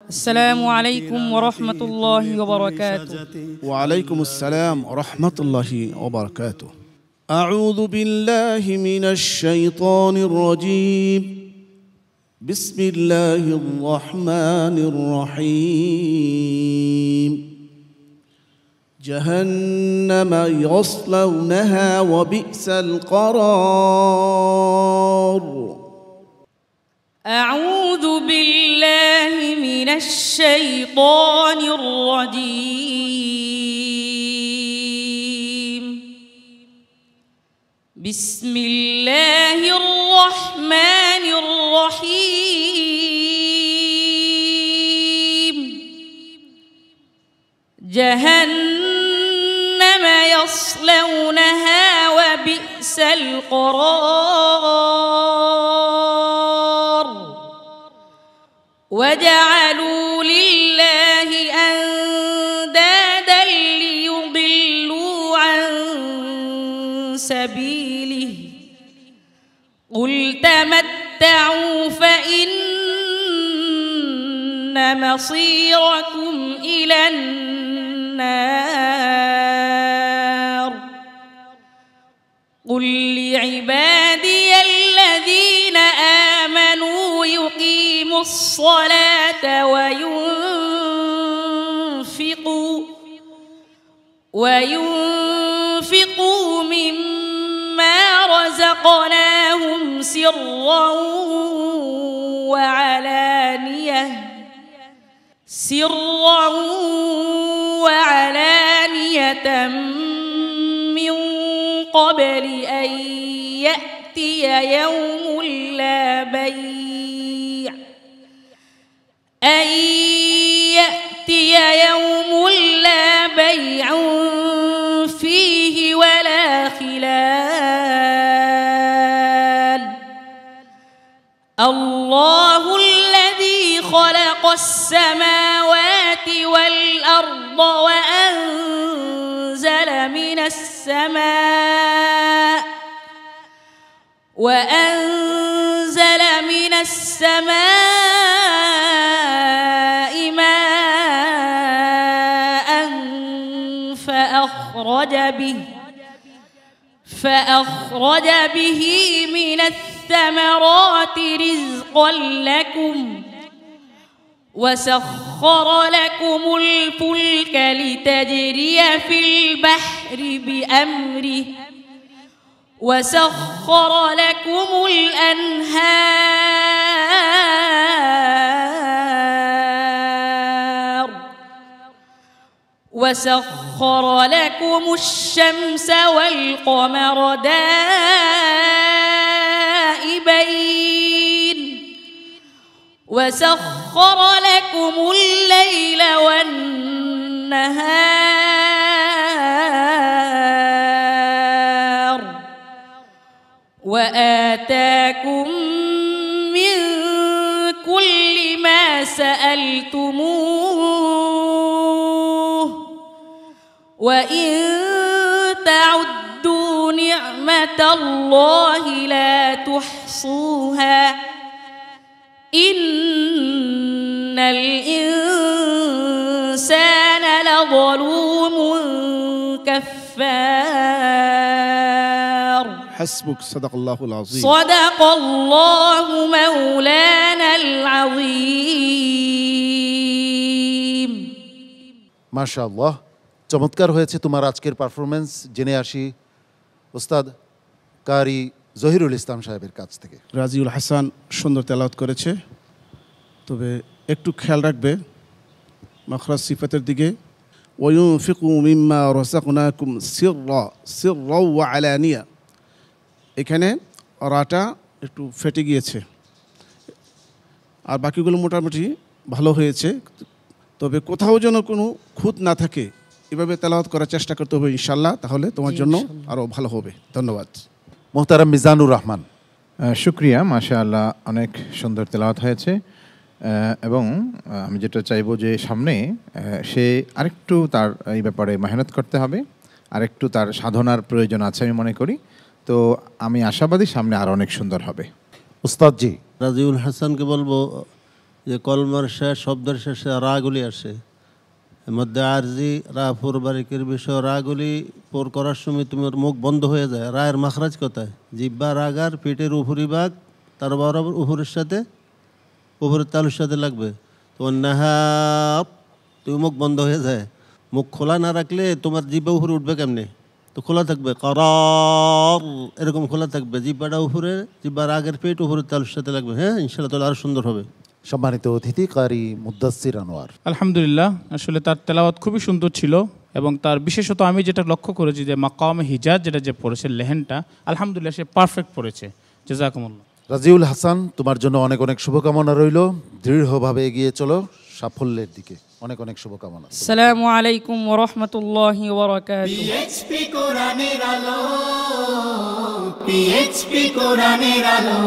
السلام عليكم ورحمة الله وبركاته. وعليكم السلام ورحمة الله وبركاته. أعوذ بالله من الشيطان الرجيم. بسم الله الرحمن الرحيم. جهنم يصلونها وبئس القرار. أعوذ بالله من الشيطان الرجيم. بسم الله الرحمن الرحيم. جهنم يصلونها وبئس القرار. وجعلوا لله أندادا ليضلوا عن سبيله. قل تمتعوا فإن مصيركم إلى النار. قل لعبادي الذين آمنوا يقيموا الصلاة وينفقوا مما رزقناهم سرا وعلانية من قبل أن يأتي يوم لا بيع فيه ولا خلال. الله الذي خلق السماوات والأرض وأنزل من السماء ماء فأخرج به من الثمرات رزقا لكم وسخر لكم الفلك لتجري في البحر بأمره وسخر لكم الأنهار وسخر لكم الشمس والقمر دائبين وسخر لكم الليل والنهار وآتاكم من كل ما سألتموه وإن تعدوا نعمة الله لا تحصوها إن الإنسان لظلوم كفار. حسبك. صدق الله العظيم. صدق الله مولانا العظيم. মাশাআল্লাহ, চমৎকার হয়েছে তোমার আজকের পারফরমেন্স। জেনে আসি ওস্তাদ কারি জহিরুল ইসলাম সাহেবের কাছ থেকে। রাজিউল হাসান সুন্দর তেলাওয়াত করেছে, তবে একটু খেয়াল রাখবে মাখরাজ সিফাতের দিকে। ওয়ায়ুনফিকু মিম্মা রাযাকনাকুম সিররা ওয়া আলানিয়া, এখানে রাটা একটু ফেটে গিয়েছে, আর বাকিগুলো মোটামুটি ভালো হয়েছে, তবে কোথাও যেন কোনো খুঁত না থাকে এভাবে তেলাওয়াত করার চেষ্টা করতে হবে ইনশাআল্লাহ, তাহলে তোমার জন্য আরও ভালো হবে। ধন্যবাদ। মোহতারাম মিজানুর রহমান। শুক্রিয়া, মাশাআল্লাহ, অনেক সুন্দর তেলাওয়াত হয়েছে। এবং আমি যেটা চাইবো যে সামনে সে আরেকটু তার এই ব্যাপারে মেহনত করতে হবে, আরেকটু তার সাধনার প্রয়োজন আছে আমি মনে করি। তো আমি আশাবাদী সামনে আরও অনেক সুন্দর হবে। উস্তাদ জি। রাজিউল হাসানকে বলবো যে কলমার শেষ শব্দের শেষে রাগুলি আসে, এর মধ্যে আরজি রা ফুরবারিকের বিষয় রাগুলি পর করার সময় তোমার মুখ বন্ধ হয়ে যায়। রায়ের মাখরাজ কোথায়? জিব্বা রাগার পেটের উপরি ভাগ তার বরাবর উপরের সাথে উপরের তালুর সাথে লাগবে। তোমার নাহাব তুমি মুখ বন্ধ হয়ে যায়। মুখ খোলা না রাখলে তোমার জিব্বা উপরে উঠবে কেমনে? তো খোলা থাকবে, করার এরকম খোলা থাকবে, জিব্বাটা উপরে, জিব্বার আগের পেট উপরের তালুর সাথে লাগবে। হ্যাঁ, ইনশাআল্লাহ তাহলে আরও সুন্দর হবে। সম্মানিত অতিথি কারি মুদ্দাসসির আনোয়ার। আলহামদুলিল্লাহ, আসলে তার তেলাওয়াত খুবই সুন্দর ছিল এবং তার বিশেষত আমি যেটা লক্ষ্য করেছি যে মাকামে হিজাজ যেটা যে পড়েছে লেহেনটা, আলহামদুলিল্লাহ সে পারফেক্ট পড়েছে। জাযাকুমুল্লাহ। রাজিউল হাসান, তোমার জন্য অনেক অনেক শুভকামনা রইল। দৃঢ়ভাবে এগিয়ে চলো সাফল্যের দিকে। অনেক অনেক শুভকামনা। আসসালামু আলাইকুম ওয়া রাহমাতুল্লাহি ওয়া বারাকাতুহু। পিএইচপি কোরআনের আলো, পিএইচপি কোরআনের আলো।